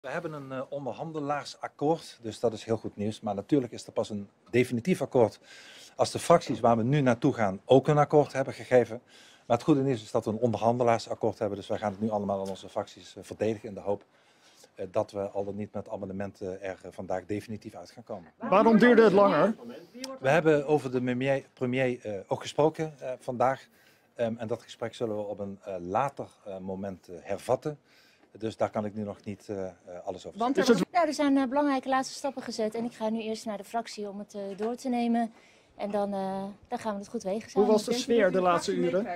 We hebben een onderhandelaarsakkoord, dus dat is heel goed nieuws. Maar natuurlijk is er pas een definitief akkoord als de fracties waar we nu naartoe gaan ook een akkoord hebben gegeven. Maar het goede nieuws is dat we een onderhandelaarsakkoord hebben. Dus wij gaan het nu allemaal aan onze fracties verdedigen in de hoop dat we al dan niet met amendementen er vandaag definitief uit gaan komen. Waarom duurde het langer? We hebben over de premier ook gesproken vandaag. En dat gesprek zullen we op een later moment hervatten. Dus daar kan ik nu nog niet alles over zeggen. Er zijn belangrijke laatste stappen gezet en ik ga nu eerst naar de fractie om het door te nemen. En dan gaan we het goed wegen samen. Hoe was de sfeer de laatste uren?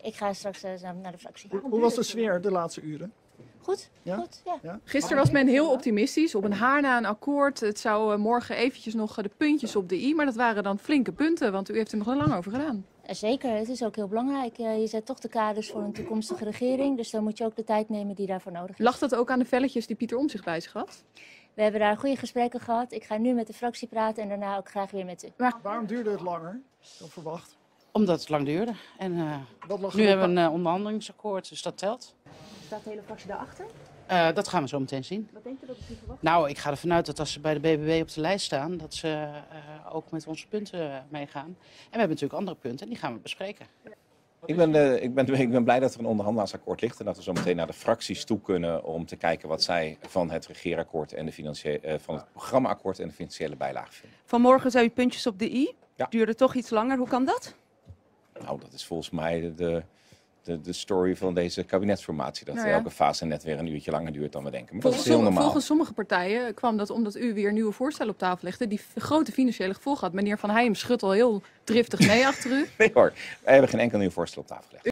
Ik ga straks naar de fractie. Hoe was de sfeer de laatste uren? Goed, Ja? goed, ja. Ja? Gisteren was men heel optimistisch, op een haar na een akkoord. Het zou morgen eventjes nog de puntjes op de i, maar dat waren dan flinke punten, want u heeft er nog lang over gedaan. Zeker, het is ook heel belangrijk. Je zet toch de kaders voor een toekomstige regering, dus dan moet je ook de tijd nemen die daarvoor nodig is. Lag dat ook aan de velletjes die Pieter Omtzigt bij zich had? We hebben daar goede gesprekken gehad. Ik ga nu met de fractie praten en daarna ook graag weer met u. Waarom duurde het langer dan verwacht? Omdat het lang duurde. En Wat nu hebben we een onderhandelingsakkoord, dus dat telt. Staat de hele fractie daarachter? Dat gaan we zo meteen zien. Wat denkt u dat u verwacht? Nou, ik ga ervan uit dat als ze bij de BBB op de lijst staan, dat ze ook met onze punten meegaan. En we hebben natuurlijk andere punten en die gaan we bespreken. Ik ben blij dat er een onderhandelaarsakkoord ligt en dat we zo meteen naar de fracties toe kunnen om te kijken wat zij van het regeerakkoord en van het programmaakkoord en de financiële bijlage vinden. Vanmorgen zei u puntjes op de i. Ja. Duurde toch iets langer. Hoe kan dat? Nou, dat is volgens mij de story van deze kabinetsformatie. Dat Nou ja. elke fase net weer een uurtje langer duurt dan we denken. Maar dat is heel normaal. Volgens sommige partijen kwam dat omdat u weer nieuwe voorstellen op tafel legde die grote financiële gevolgen had. Meneer Van Heijem schudt al heel driftig nee achter u. Nee hoor, wij hebben geen enkel nieuw voorstel op tafel gelegd.